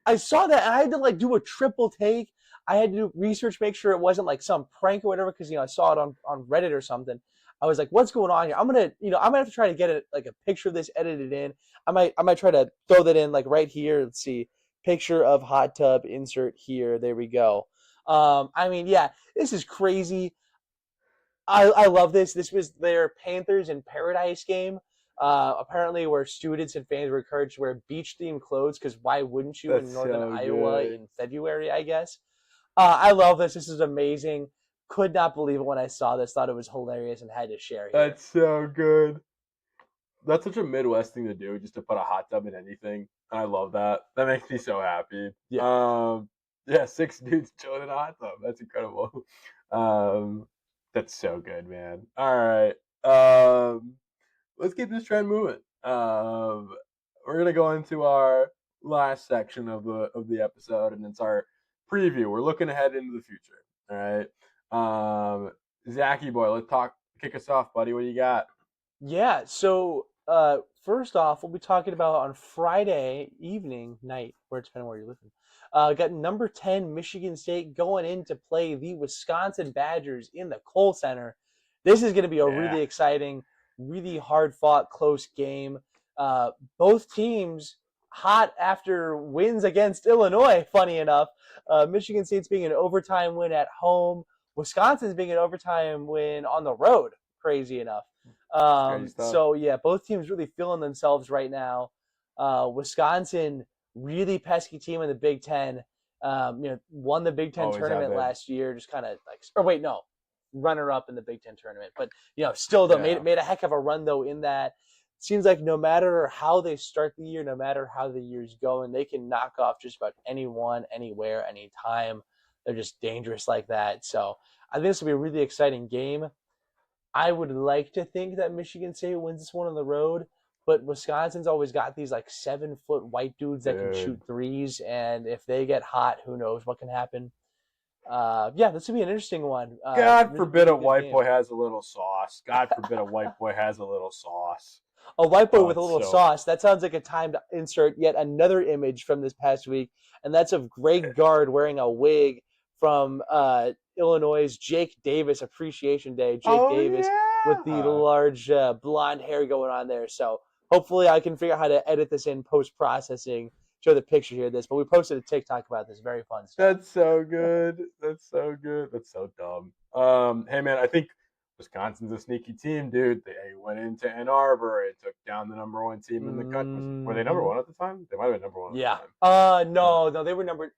I saw that and I had to do a triple take. I had to do research, make sure it wasn't some prank or whatever, because I saw it on Reddit or something. I was like, what's going on here? I'm gonna have to try to get a picture of this edited in. I might try to throw that in right here. Let's see. Picture of hot tub, insert here. There we go. This is crazy. I love this. This was their Panthers in Paradise game. Apparently, where students and fans were encouraged to wear beach-themed clothes, because why wouldn't you in Northern Iowa in February, I guess? I love this. This is amazing. Could not believe it when I saw this. Thought it was hilarious and had to share here. That's so good. That's such a Midwest thing to do, just to put a hot tub in anything. I love that. That makes me so happy. Yeah. 6 dudes chilling in a hot tub. That's incredible. That's so good, man. All right. Let's keep this trend moving. We're gonna go into our last section of the episode, and it's our preview. We're looking ahead into the future. All right. Zachy boy, kick us off, buddy. What do you got? Yeah. So first off, we'll be talking about on Friday night, depending on where you're living. Got number 10 Michigan State going in to play the Wisconsin Badgers in the Kohl Center. This is going to be a really exciting, really hard-fought, close game. Both teams hot after wins against Illinois, funny enough. Michigan State's being an overtime win at home. Wisconsin's being an overtime win on the road, crazy enough. Crazy stuff. So, yeah, both teams really feeling themselves right now. Wisconsin, really pesky team in the Big Ten. Won the Big Ten Always have tournament been. last year, just kind of like, or wait, no, runner up in the Big Ten tournament. But, still, though, Yeah. made a heck of a run, though, in that. Seems like no matter how they start the year, no matter how the year's going, they can knock off just about anyone, anywhere, anytime. They're just dangerous like that. So I think this will be a really exciting game. I would like to think that Michigan State wins this one on the road, but Wisconsin's always got these like 7-foot white dudes that can shoot threes, and if they get hot, who knows what can happen. This would be an interesting one. God forbid a white game. boy has a little sauce. God forbid a white boy has a little sauce. A white boy with a little sauce. That sounds like a time to insert yet another image from this past week, and that's of Greg Gard wearing a wig from Illinois' Jake Davis Appreciation Day. Jake Davis with the large blonde hair going on there. So hopefully I can figure out how to edit this in post-processing, show the picture here of this. But we posted a TikTok about this. Very fun stuff. That's so good. That's so good. That's so dumb. Hey, man, I think Wisconsin's a sneaky team, dude. They went into Ann Arbor and took down the number one team in the country. Were they number one at the time? They might have been number one at the time. No, they were number.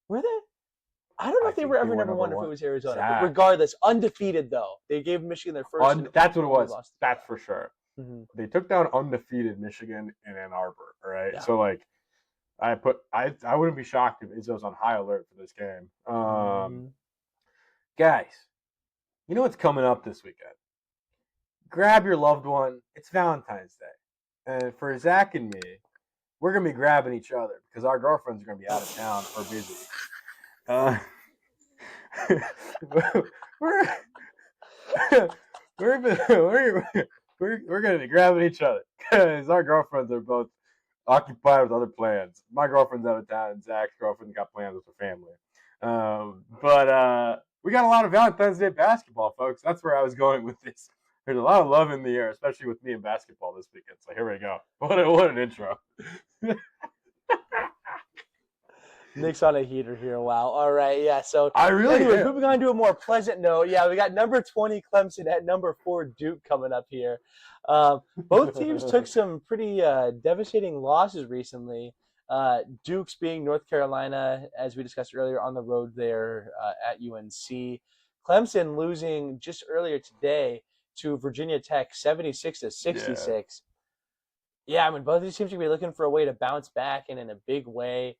Were they? I don't know if they were ever number one if it was Arizona. But regardless, undefeated though. They gave Michigan their first. That's what it was. That's for sure. Mm-hmm. They took down undefeated Michigan in Ann Arbor. All right, so like. I wouldn't be shocked if Izzo's on high alert for this game. Guys, you know what's coming up this weekend? Grab your loved one. It's Valentine's Day. And for Zach and me, we're going to be grabbing each other because our girlfriends are going to be out of town or busy. We're going to be grabbing each other because our girlfriends are both occupied with other plans. My girlfriend's out of town, and Zach's girlfriend got plans with her family. But we got a lot of Valentine's Day basketball, folks. That's where I was going with this. There's a lot of love in the air, especially with me in basketball this weekend. So here we go. What an intro. Nick's on a heater here. Wow. All right. Yeah. So anyway, moving on to a more pleasant note. Yeah, we got number 20 Clemson at number 4 Duke coming up here. Both teams took some pretty devastating losses recently. Duke's being North Carolina, as we discussed earlier, on the road there at UNC. Clemson losing just earlier today to Virginia Tech, 76-66. Yeah, I mean, both these teams should be looking for a way to bounce back and in a big way.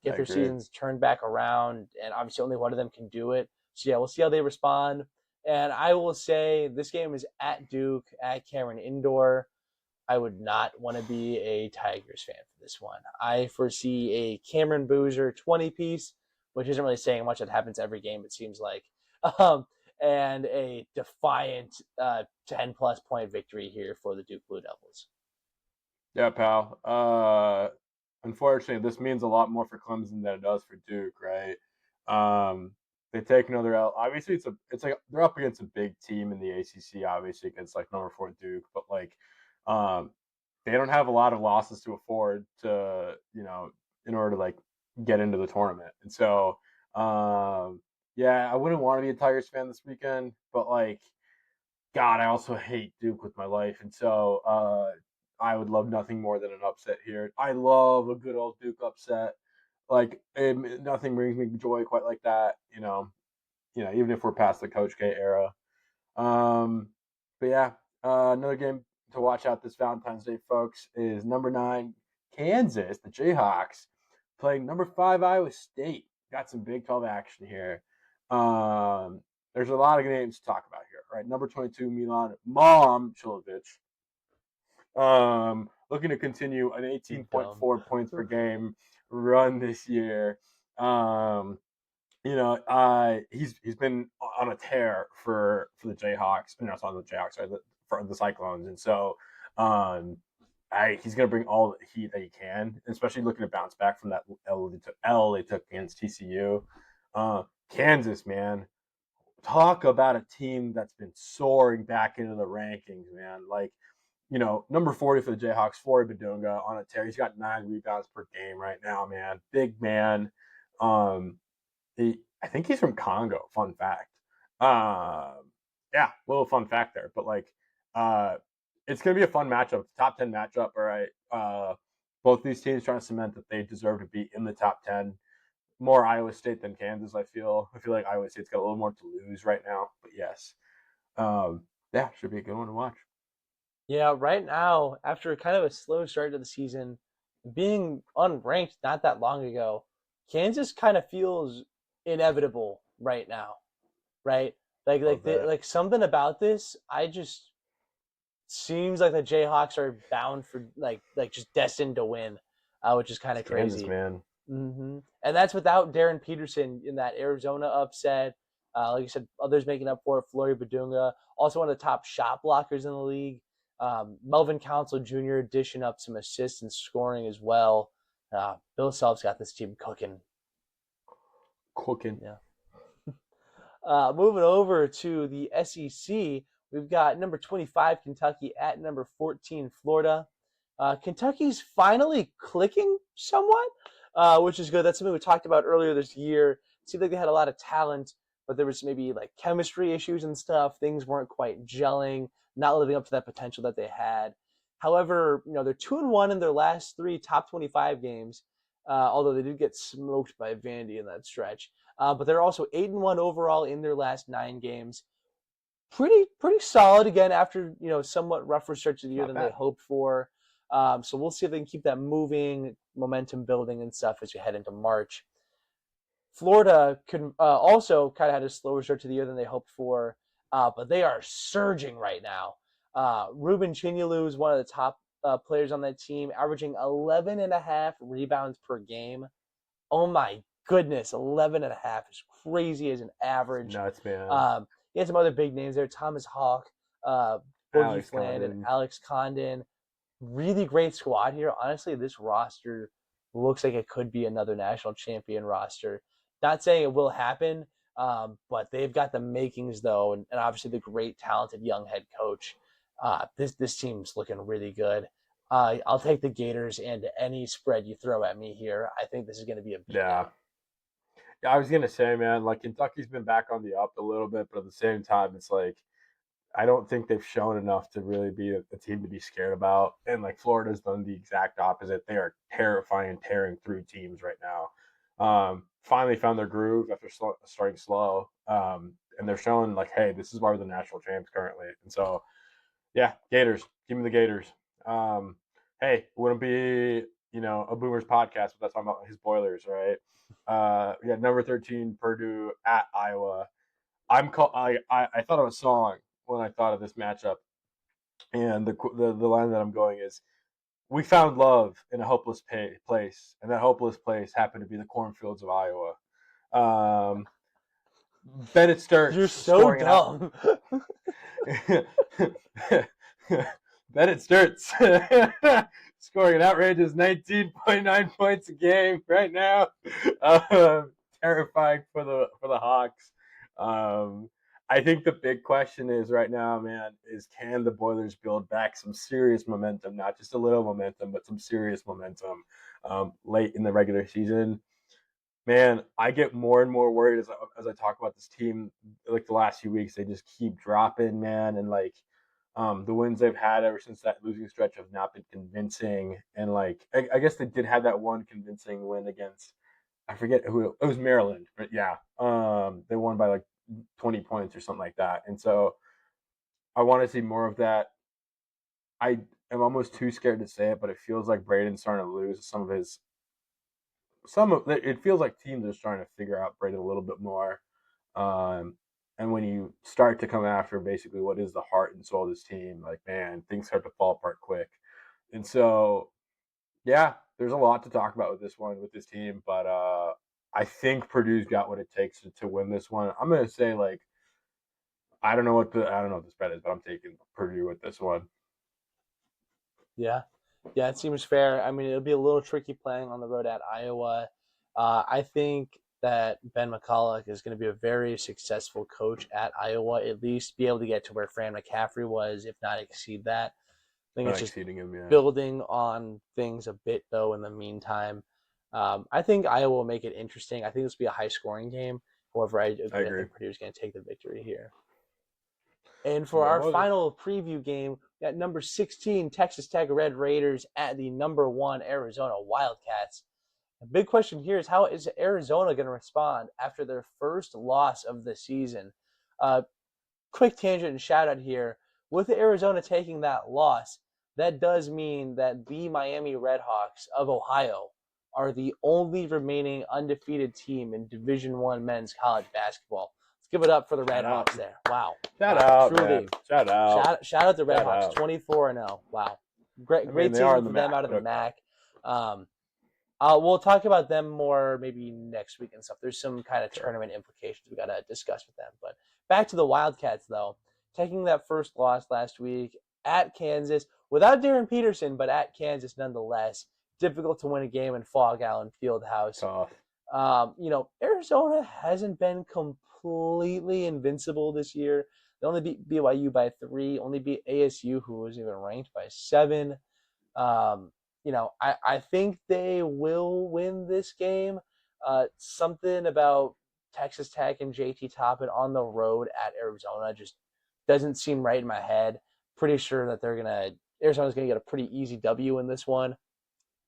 Get their seasons turned back around, and obviously only one of them can do it. So, yeah, we'll see how they respond. And I will say this game is at Duke, at Cameron Indoor. I would not want to be a Tigers fan for this one. I foresee a Cameron Boozer 20-piece, which isn't really saying much. That happens every game, it seems like. And a defiant 10-plus point victory here for the Duke Blue Devils. Yeah, pal. Unfortunately, this means a lot more for Clemson than it does for Duke, right? They take another L. Obviously, it's like they're up against a big team in the ACC. Obviously, against like number 4 Duke, but like they don't have a lot of losses to afford to in order to like get into the tournament. And so, I wouldn't want to be a Tigers fan this weekend, but like, God, I also hate Duke with my life, and so. I would love nothing more than an upset here. I love a good old Duke upset. Like nothing brings me joy quite like that. Even if we're past the Coach K era. But yeah, another game to watch out this Valentine's Day, folks, is number 9 Kansas, the Jayhawks, playing number 5 Iowa State. Got some Big 12 action here. There's a lot of games to talk about here, right? Number 22 Milan Momcilovic. Looking to continue an 18.4 points per game run this year. He's been on a tear for the Jayhawks. No, it's not the Jayhawks, sorry, for the Cyclones, and so he's going to bring all the heat that he can, especially looking to bounce back from that L they took against TCU. Kansas, man, talk about a team that's been soaring back into the rankings, man. Like, number 40 for the Jayhawks, Flory Badunga on a tear. He's got 9 rebounds per game right now, man. Big man. I think he's from Congo. Fun fact. Yeah, little fun fact there. But it's gonna be a fun matchup. Top 10 matchup. All right. Both these teams trying to cement that they deserve to be in the top 10. More Iowa State than Kansas. I feel like Iowa State's got a little more to lose right now. But yes, yeah, should be a good one to watch. Yeah, right now, after kind of a slow start to the season, being unranked not that long ago, Kansas kind of feels inevitable right now, right? Love that. Like something about this, I just seems like the Jayhawks are bound for like just destined to win, which is kind It's of Kansas, crazy. man. And that's without Darren Peterson in that Arizona upset. Like I said, others making up for it. Flory Badunga, also one of the top shot blockers in the league. Melvin Council Jr. dishing up some assists and scoring as well. Bill Self's got this team cooking. Cooking. Yeah. Moving over to the SEC, we've got number 25 Kentucky at number 14 Florida. Kentucky's finally clicking somewhat, which is good. That's something we talked about earlier this year. It seemed like they had a lot of talent, but there was maybe like chemistry issues and stuff. Things weren't quite gelling, not living up to that potential that they had. However, they're 2-1 in their last 3 top 25 games, although they did get smoked by Vandy in that stretch. But they're also 8-1 overall in their last 9 games. Pretty solid again after somewhat rougher start to the year than they hoped for. So we'll see if they can keep that moving, momentum building and stuff as we head into March. Florida could also kind of had a slower start to the year than they hoped for, but they are surging right now. Ruben Chinyelu is one of the top players on that team, averaging 11.5 rebounds per game. Oh my goodness, 11.5 is crazy as an average. Nuts, man. He had some other big names there: Thomas Hawk, Boogie Alex Fland, and Condon. Alex Condon. Really great squad here. Honestly, this roster looks like it could be another national champion roster. Not saying it will happen, but they've got the makings though, and obviously the great, talented young head coach. This team's looking really good. I'll take the Gators and any spread you throw at me here. I think this is going to be a beatdown. Yeah. Yeah, I was gonna say, man, Kentucky's been back on the up a little bit, but at the same time, it's I don't think they've shown enough to really be a team to be scared about. And Florida's done the exact opposite. They are terrifying, tearing through teams right now. Finally found their groove after starting slow, and they're showing hey, this is why we're the national champs currently. And so, yeah, Gators, give me the Gators. Hey, it wouldn't be a Boomers podcast without talking about his Boilers, right? We got number 13 Purdue at Iowa. I thought of a song when I thought of this matchup, and the line that I'm going is, "We found love in a hopeless place, and that hopeless place happened to be the cornfields of Iowa." Bennett Sturts. You're so dumb. Bennett Sturts scoring an outrageous 19.9 points a game right now. Terrifying for the Hawks. I think the big question is right now, man, is can the Boilers build back some serious momentum, not just a little momentum, but some serious momentum late in the regular season? Man, I get more and more worried as I talk about this team. The last few weeks, they just keep dropping, man, and the wins they've had ever since that losing stretch have not been convincing. And I guess they did have that one convincing win against, I forget who it was, Maryland, but yeah, they won by 20 points or something like that. And so I want to see more of that. I am almost too scared to say it, but it feels like Braden's starting to lose it feels like teams are starting to figure out Braden a little bit more. And when you start to come after basically what is the heart and soul of this team, man, things start to fall apart quick. And so, yeah, there's a lot to talk about with this team, but I think Purdue's got what it takes to win this one. I'm gonna say I don't know what the spread is, but I'm taking Purdue with this one. Yeah, it seems fair. I mean, it'll be a little tricky playing on the road at Iowa. I think that Ben McCulloch is going to be a very successful coach at Iowa, at least be able to get to where Fran McCaffrey was, if not exceed that. think Not it's just exceeding him, yeah. building on things a bit, though, in the meantime. I think Iowa will make it interesting. I think this will be a high-scoring game. However, I agree. I agree. think Purdue's going to take the victory here. And for Yeah, our well, final preview game, we got number 16, Texas Tech Red Raiders at the number 1 Arizona Wildcats. The big question here is how is Arizona going to respond after their first loss of the season? Quick tangent and shout out here. With Arizona taking that loss, that does mean that the Miami Redhawks of Ohio are the only remaining undefeated team in Division I men's college basketball. Let's give it up for the Redhawks there. Wow. Shout Wow. out, Truly. man. Shout out. Shout out the Shout Redhawks. out. 24-0. Wow. Great I mean, they are season in the for them MAC, out of the but okay. MAC. We'll talk about them more maybe next week and stuff. There's some kind of tournament implications we got to discuss with them. But back to the Wildcats, though. Taking that first loss last week at Kansas, without Darren Peterson, but at Kansas nonetheless. Difficult to win a game in Fog Allen Fieldhouse. Tough. Arizona hasn't been completely invincible this year. They only beat BYU by 3, only beat ASU, who was even ranked, by 7. I think they will win this game. Something about Texas Tech and JT Toppin on the road at Arizona just doesn't seem right in my head. Pretty sure that Arizona's gonna get a pretty easy W in this one.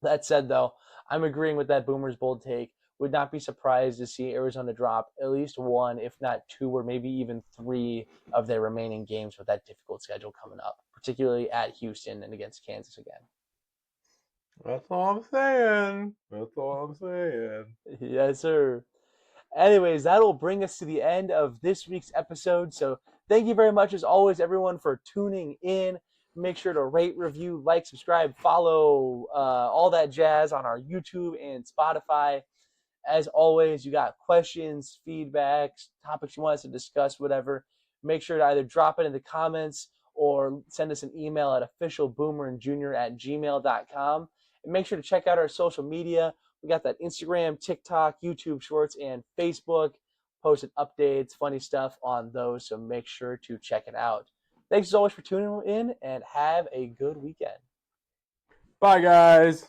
That said, though, I'm agreeing with that Boomer's bold take. Would not be surprised to see Arizona drop at least 1, if not 2, or maybe even 3 of their remaining games with that difficult schedule coming up, particularly at Houston and against Kansas again. That's all I'm saying. That's all I'm saying. Yes, sir. Anyways, that'll bring us to the end of this week's episode. So thank you very much, as always, everyone, for tuning in. Make sure to rate, review, like, subscribe, follow, all that jazz on our YouTube and Spotify. As always, you got questions, feedbacks, topics you want us to discuss, whatever. Make sure to either drop it in the comments or send us an email at officialboomerandjunior@gmail.com. And make sure to check out our social media. We got that Instagram, TikTok, YouTube Shorts, and Facebook. Posted updates, funny stuff on those, so make sure to check it out. Thanks as always for tuning in, and have a good weekend. Bye, guys.